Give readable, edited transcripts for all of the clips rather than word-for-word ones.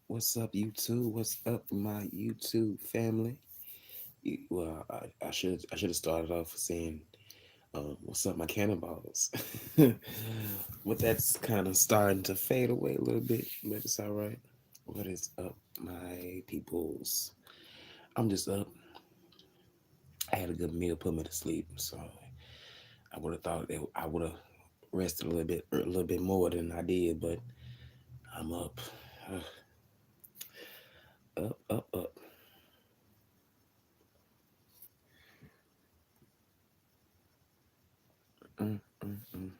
What's up, YouTube? What's up, my YouTube family? I should have started off saying, "What's up, my cannonballs?" But that's kind of starting to fade away a little bit, but it's all right. What is up, my peoples? I'm just up. I had a good meal, put me to sleep, so I would have thought that I would have rested a little bit more than I did, but I'm up, up, up, up. Mm, mm, mm.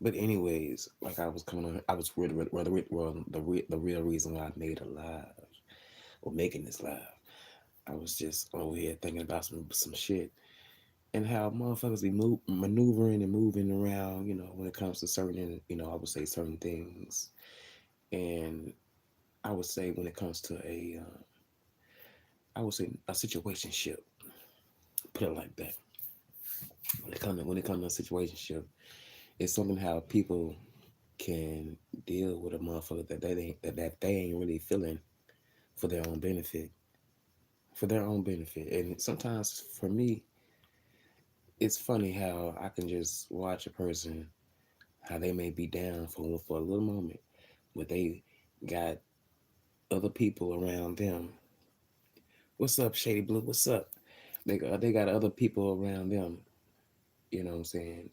But anyways, like I was coming on, I was the real reason why I made a live or making this live. I was just over here thinking about some shit and how motherfuckers be maneuvering and moving around. When it comes to certain, I would say certain things, and I would say when it comes to I would say a situationship. Put it like that. When it comes to a situationship, it's something how people can deal with a motherfucker that they ain't really feeling for their own benefit. For their own benefit. And sometimes for me, it's funny how I can just watch a person, how they may be down for a little moment, but they got other people around them. What's up, Shady Blue? What's up? They got other people around them, you know what I'm saying,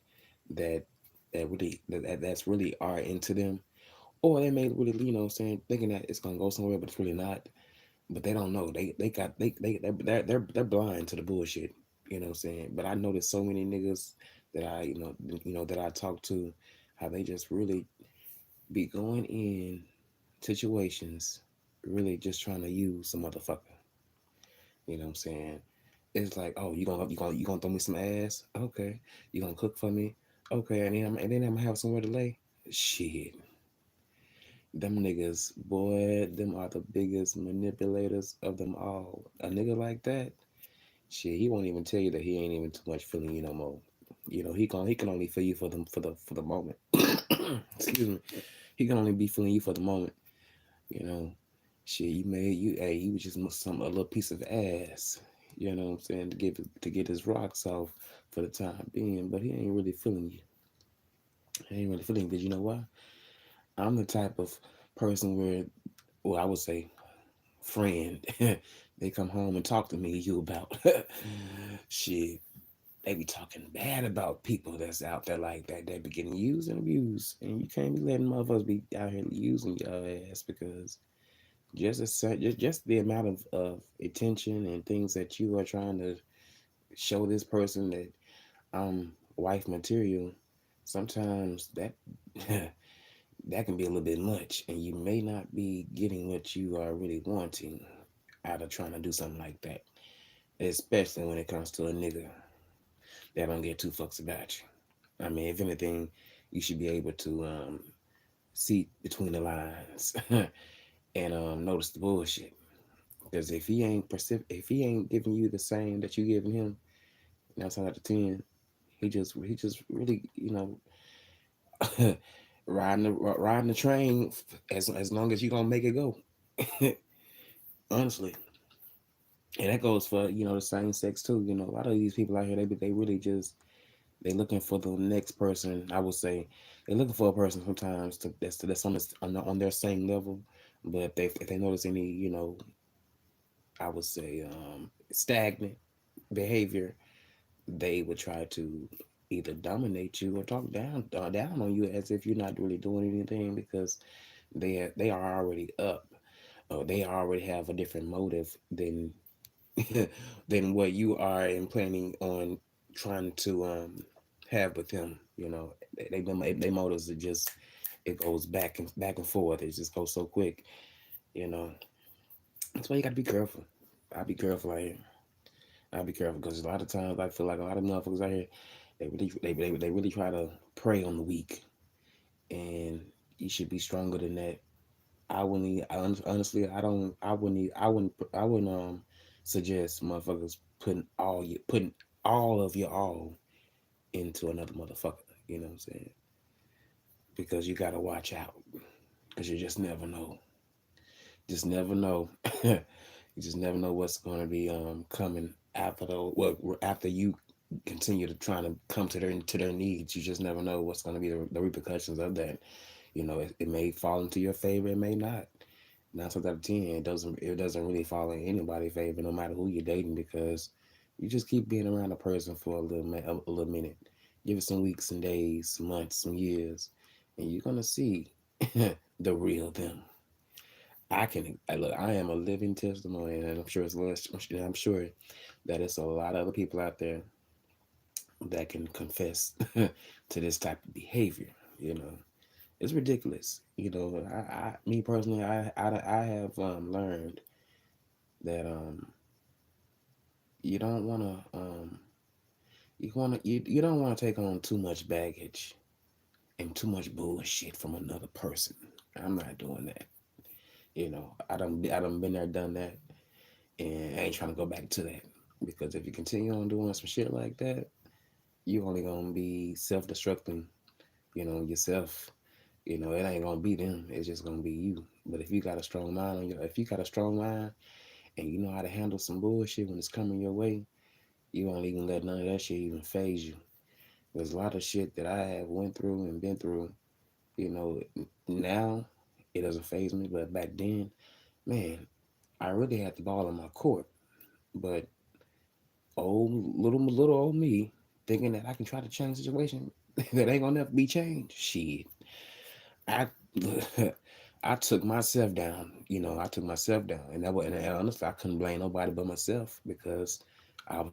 that that's really are into them. Or they may really, saying thinking that it's gonna go somewhere, but it's really not. But they don't know. They're blind to the bullshit. You know what I'm saying? But I noticed so many niggas that that I talk to, how they just really be going in situations, really just trying to use some motherfucker. You know what I'm saying? It's like, oh, you gonna throw me some ass? Okay. You gonna cook for me? Okay. And then I'm gonna have somewhere to lay. Shit. Them niggas, boy, them are the biggest manipulators of them all. A nigga like that, shit, he won't even tell you that he ain't even too much feeling you no more. He can only feel you for the moment. Excuse me. He can only be feeling you for the moment. You know, shit, he was just a little piece of ass. You know what I'm saying, to get his rocks off for the time being, but he ain't really feeling you. He ain't really feeling you because you know why? I'm the type of person where, well, I would say friend. They come home and talk to me you about shit. They be talking bad about people that's out there like that. They be getting used and abused, and you can't be letting motherfuckers be out here using your ass because just the amount of attention and things that you are trying to show this person that wife material. Sometimes that that can be a little bit much, and you may not be getting what you are really wanting out of trying to do something like that, especially when it comes to a nigga that don't get two fucks about you. I mean, if anything, you should be able to see between the lines and notice the bullshit. Because if he ain't giving you the same that you giving him, 9 times out of 10, he just really riding the train as long as you gonna make it go. Honestly, and that goes for the same sex too. A lot of these people out here, they really just they looking for the next person. I would say they're looking for a person sometimes that's on their same level. But if they notice any I would say stagnant behavior, they would try to either dominate you or talk down on you as if you're not really doing anything because they are already up. They already have a different motive than what you are and planning on trying to have with him. They motives are just it goes back and forth. It just goes so quick. You know, that's why you gotta be careful. I'll be careful out here. I'll be careful because a lot of times I feel like a lot of motherfuckers out here they really try to prey on the weak, and you should be stronger than that. Honestly, I wouldn't suggest motherfuckers putting all of your all into another motherfucker. You know what I'm saying? Because you gotta watch out because you just never know. Just never know. You just never know what's going to be coming after after you continue to try to come to their needs. You just never know what's going to be the repercussions of that. You know, it may fall into your favor, it may not. 9 times out of 10, it doesn't really fall in anybody's favor, no matter who you're dating, because you just keep being around a person for a little minute. Give it some weeks, some days, some months, some years, and you're gonna see the real them. Look. I am a living testimony, and I'm sure I'm sure that it's a lot of other people out there that can confess to this type of behavior. You know, it's ridiculous. You know, me personally, I have learned that you don't want to you don't want to take on too much baggage and too much bullshit from another person. I'm not doing that. You know, I done been there, done that, and I ain't trying to go back to that, because if you continue on doing some shit like that, you only gonna be self-destructing. You know, yourself. You know, it ain't gonna be them. It's just gonna be you. But if you got a strong mind if you got a strong mind and you know how to handle some bullshit when it's coming your way, you won't even let none of that shit even phase you. There's a lot of shit that I have went through and been through. You know, now it doesn't phase me, but back then, man, I really had the ball in my court. But little old me thinking that I can try to change the situation that ain't gonna never be changed. Shit, I I took myself down. You know, I took myself down, and that was, and honestly, I couldn't blame nobody but myself, because I was in my head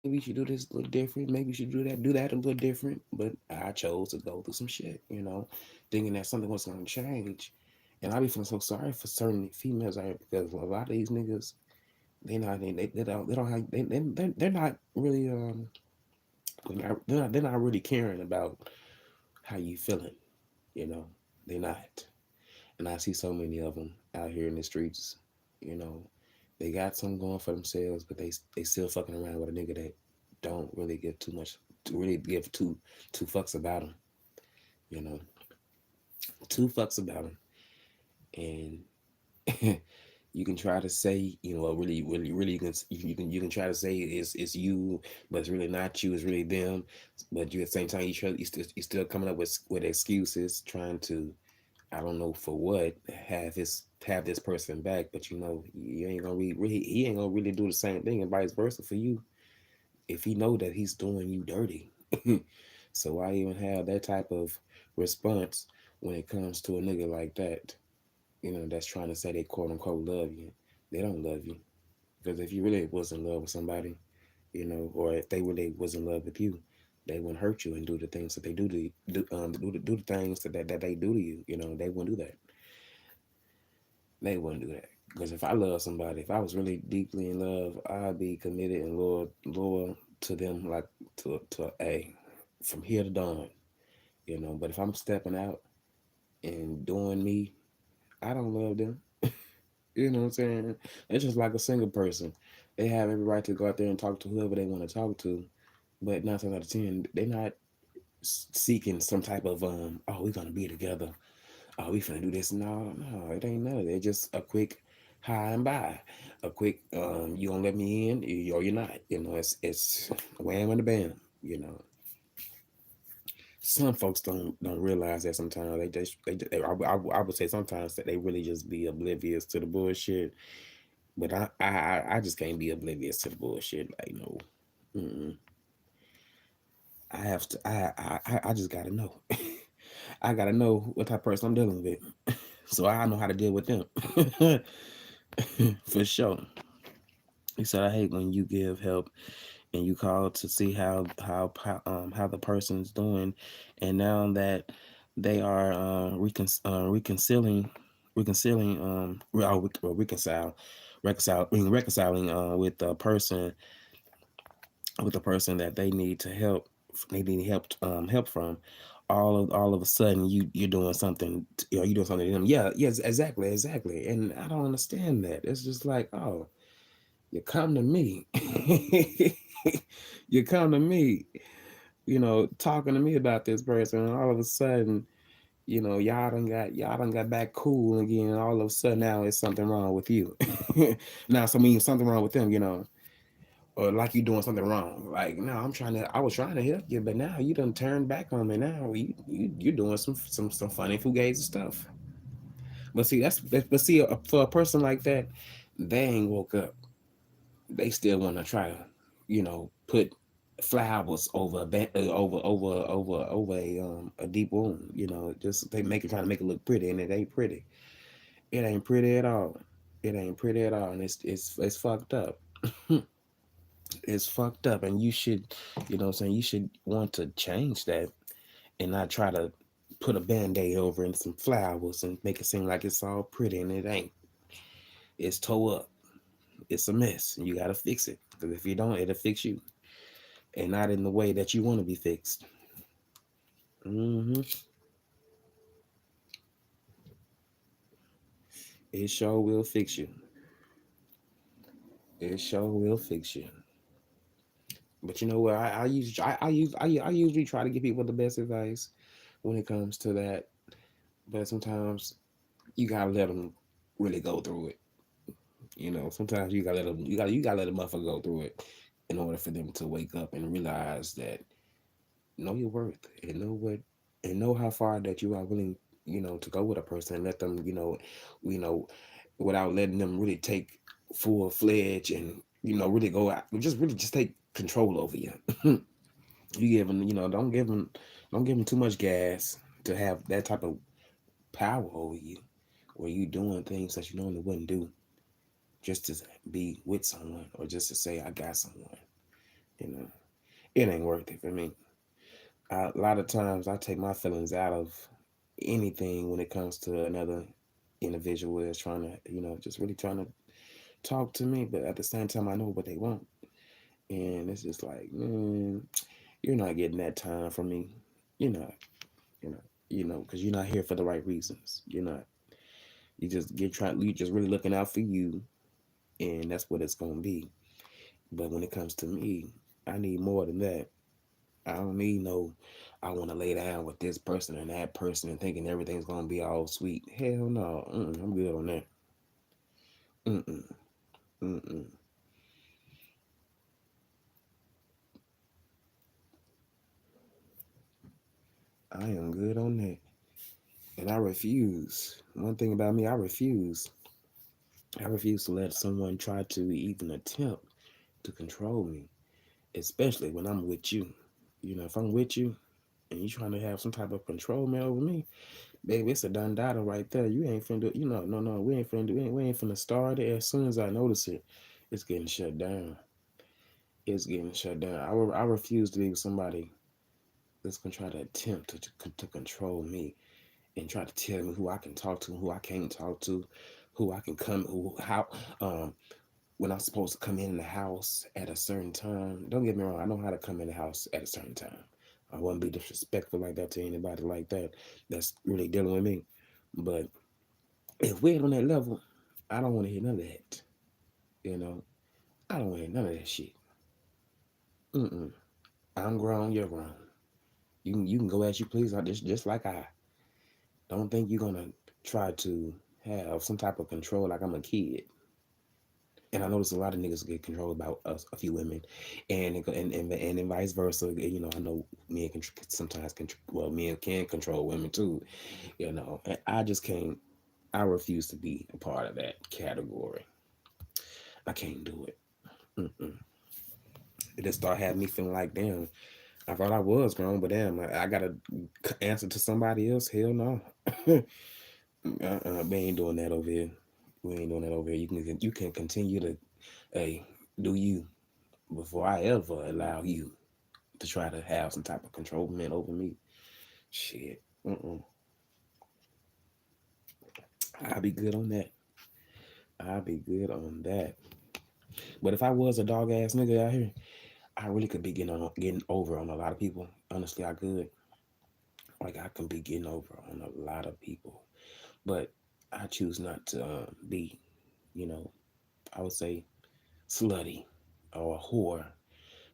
thinking maybe you should do this a little different. Maybe you should do that a little different. But I chose to go through some shit, you know, thinking that something was gonna change. And I be feeling so sorry for certain females out here, because a lot of these niggas, they're not really they're not really caring about how you feeling, you know. They're not. And I see so many of them out here in the streets, you know. They got something going for themselves, but they still fucking around with a nigga that don't really give too much, to really give two fucks about them, you know. Two fucks about them. And you can try to say, you know, really, you can try to say it's you, but it's really not you. It's really them. But you, at the same time, you still coming up with excuses, trying to, I don't know for what, have this person back. But you know, you ain't gonna really he ain't gonna really do the same thing, and vice versa for you, if he know that he's doing you dirty. So why even have that type of response when it comes to a nigga like that? You know, that's trying to say they quote unquote love you. They don't love you, because if you really was in love with somebody, you know, or if they really was in love with you, they wouldn't hurt you and do the things that they do to do the things that they do to you. You know, they wouldn't do that. They wouldn't do that. Because if I love somebody, if I was really deeply in love, I'd be committed and loyal to them, like to a from here to dawn. You know, but if I'm stepping out and doing me, I don't love them. You know what I'm saying? It's just like a single person. They have every right to go out there and talk to whoever they want to talk to, but 9 times out of 10, they're not seeking some type of oh, we're gonna be together. Oh, we finna do this. No, no, it ain't none of that. Just a quick hi and bye. A quick you gonna let me in or you're not. You know, it's wham and a bam. You know, some folks don't realize that sometimes I would say sometimes that they really just be oblivious to the bullshit. But I just can't be oblivious to the bullshit. Like, no, mm-mm. I have to. I just gotta know. I gotta know what type of person I'm dealing with, so I know how to deal with them. For sure. He said, "I hate when you give help and you call to see how the person's doing, and now that they are reconciling reconciling with the person that they need help from, all of a sudden you're doing something or you doing something to them. Yeah, yes, exactly. And I don't understand that. It's just like, oh, you come to me. You come to me, you know, talking to me about this person, and all of a sudden y'all done got back cool again. And all of a sudden now it's something wrong with you. Now, something wrong with them, or like you doing something wrong. Like, no, I was trying to help you, but now you done turned back on me. Now you're doing some funny fugazi stuff. But see, for a person like that, they ain't woke up. They still want to try to, put flowers over over a deep wound. Just they make it trying to make it look pretty, and it ain't pretty. It ain't pretty at all. It ain't pretty at all, and it's fucked up. It's fucked up, and you should, what I'm saying, you should want to change that and not try to put a band-aid over and some flowers and make it seem like it's all pretty, and it ain't. It's tore up. It's a mess. You gotta fix it, because if you don't, it'll fix you, and not in the way that you want to be fixed. hmm It sure will fix you. It sure will fix you. But you know what? I usually try to give people the best advice when it comes to that. But sometimes you gotta let them really go through it. Sometimes you gotta let a motherfucker go through it in order for them to wake up and realize that know your worth and know how far that you are willing, to go with a person, and let them, you know, without letting them really take full fledged and really go out, just take control over you. You give them, don't give them too much gas to have that type of power over you, where you doing things that you normally wouldn't do just to be with someone, or just to say I got someone. You know, it ain't worth it for me. A lot of times I take my feelings out of anything when it comes to another individual that's trying to, just really trying to talk to me, but at the same time I know what they want, and it's just like, man, you're not getting that time from me. You're not, you know, because you're not here for the right reasons. You're not. You just really looking out for you, and that's what it's gonna be. But when it comes to me, I need more than that. I don't need no. I want to lay down with this person and that person and thinking everything's gonna be all sweet. Hell no. I'm good on that. Mm-mm. Mm-mm. I am good on that. And I refuse. One thing about me, I refuse. I refuse to let someone try to even attempt to control me, especially when I'm with you. If I'm with you and you trying to have some type of control man over me, baby, it's a done data right there. You ain't finna do, no, we ain't finna do, we ain't finna start it. As soon as I notice it, it's getting shut down. It's getting shut down. I refuse to be with somebody that's gonna try to attempt to control me and try to tell me who I can talk to, who I can't talk to, who I can come, how, when I'm supposed to come in the house at a certain time. Don't get me wrong, I know how to come in the house at a certain time. I wouldn't be disrespectful like that to anybody like that that's really dealing with me. But if we're on that level, I don't want to hear none of that. You know, I don't want to hear none of that shit. Mm-mm. I'm grown, you're grown. You can go as you please. Just like I. Don't think you're gonna try to have some type of control like I'm a kid. And I notice a lot of niggas get controlled by a few women, and then vice versa. I know men can sometimes men can control women too. And I just can't. I refuse to be a part of that category. I can't do it. Mm-mm. It just start having me feeling like, damn, I thought I was grown, but damn, I gotta answer to somebody else. Hell no. We ain't doing that over here. We ain't doing that over here. You can continue to, hey, do you, before I ever allow you to try to have some type of control over me. Shit. Mm-mm. I'll be good on that. I'll be good on that. But if I was a dog ass nigga out here, I really could be getting over on a lot of people. Honestly, I could. Like, I can be getting over on a lot of people. But I choose not to be, you know, I would say slutty or a whore.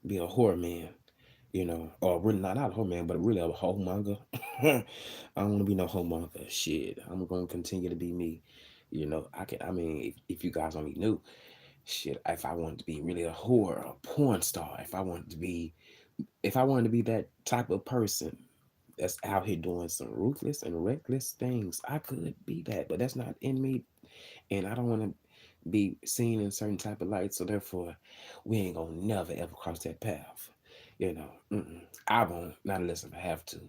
Be a whore man. or really not a whole man, but really a whole manga. I don't want to be no whole manga. Shit, I'm gonna continue to be me. I mean, if you guys only knew, shit, if I wanted to be really a whore, a porn star, if I wanted to be that type of person that's out here doing some ruthless and reckless things, I could be that, but that's not in me, and I don't want to be seen in certain type of light. So therefore, we ain't gonna never ever cross that path. I won't, not unless if I have to.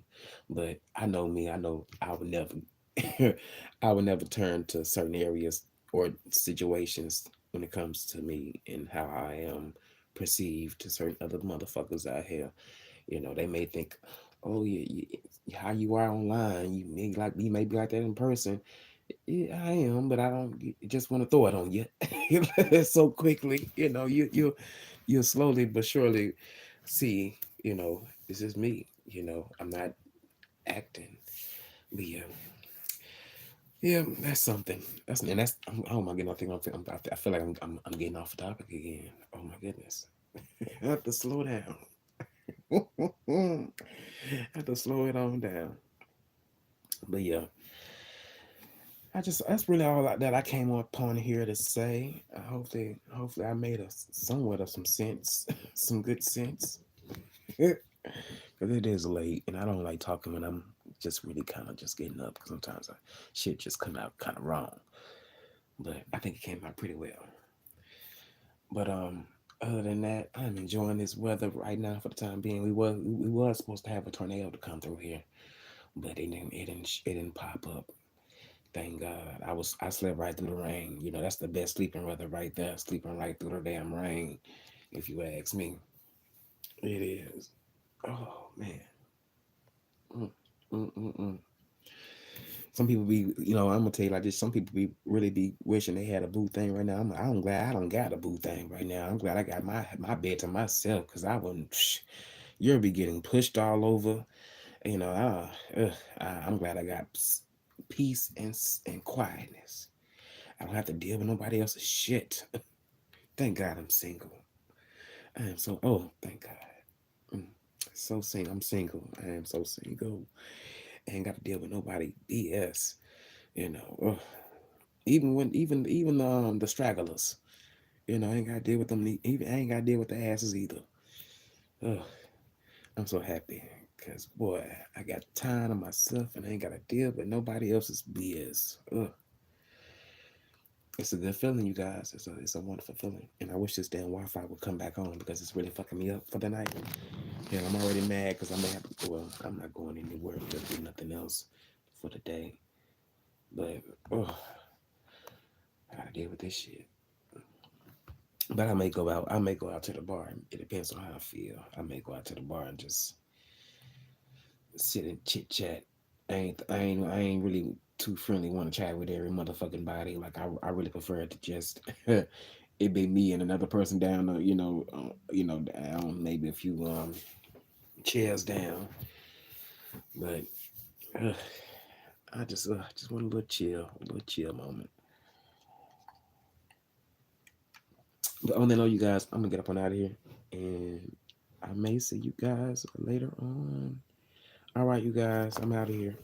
But I know me. I know I would never, I would never turn to certain areas or situations when it comes to me and how I am perceived to certain other motherfuckers out here. They may think, oh yeah, how you are online, you may be like that in person. Yeah, I am, but I don't just want to throw it on you so quickly. You'll slowly but surely see. This is me. I'm not acting, but yeah, that's something. That's. Oh my goodness, I feel like I'm getting off the topic again. Oh my goodness, I have to slow down. I have to slow it on down. But yeah, that's really all that I came upon here to say. Hopefully I made somewhat of some sense, some good sense. Because it is late, and I don't like talking when I'm just really kind of just getting up. Because sometimes shit just come out kind of wrong. But I think it came out pretty well. But other than that, I'm enjoying this weather right now for the time being. We was supposed to have a tornado to come through here, but it didn't pop up. Thank God. I slept right through the rain. That's the best sleeping weather right there. Sleeping right through the damn rain, if you ask me. It is. Oh man. Mm, mm, mm, mm. Some people be, I'm gonna tell you like this. Some people be wishing they had a boo thing right now. I'm glad I don't got a boo thing right now. I'm glad I got my bed to myself because I wouldn't. You'll be getting pushed all over. I'm glad I got peace and quietness. I don't have to deal with nobody else's shit. Thank God I'm single. I am so, thank God. Mm, so single. I'm single. I am so single. I ain't got to deal with nobody BS. Even the stragglers. I ain't got to deal with them. Even I ain't got to deal with the asses either. Ugh, I'm so happy because boy, I got time to myself and I ain't got to deal with nobody else's BS. Ugh. It's a good feeling, you guys. It's a wonderful feeling. And I wish this damn Wi-Fi would come back on because it's really fucking me up for the night. Yeah, I'm already mad because I may have to. Well, I'm not going anywhere to do nothing else for the day. But I gotta deal with this shit. But I may go out. I may go out to the bar. It depends on how I feel. I may go out to the bar and just sit and chit chat. I ain't really too friendly. Want to chat with every motherfucking body. Like I really prefer it to just it be me and another person down. Down maybe a few chairs down. But uh, I just want a little chill moment. But on that note, you guys, I'm gonna get up on out of here, and I may see you guys later on. All right, you guys, I'm out of here.